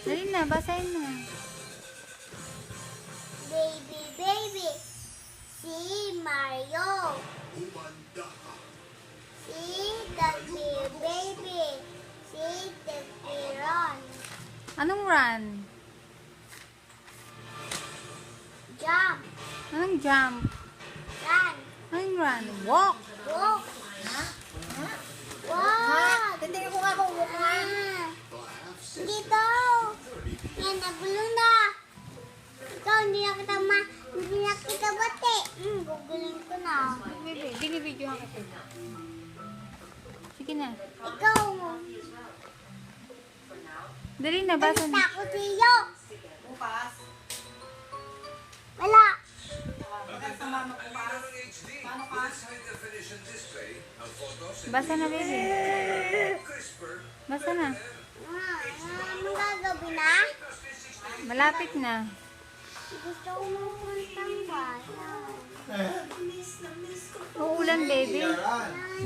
Dali na, basahin na. Baby, baby. Si Mario. Si the baby. Si the Ron. Anong run? Jump. Anong jump? Run. Anong run? Walk. Walk. Ha? Ha? Walk. Titignan ko nga kung walk nga. Dito. Yan, nagulong na. Ikaw, hindi na kita bati. Gugulong ko na. Bebe, binibidyohan ka. Sige na. Ikaw. Dali na, basa na. Ako sa'yo. Bukas. Wala. Bukas sa mama ko pa. Paano ka? Basa na, baby. Basa na. Anong gagabi na? Malapit na. Gusto ko mapuntang bayan. Uulan, baby. Ay,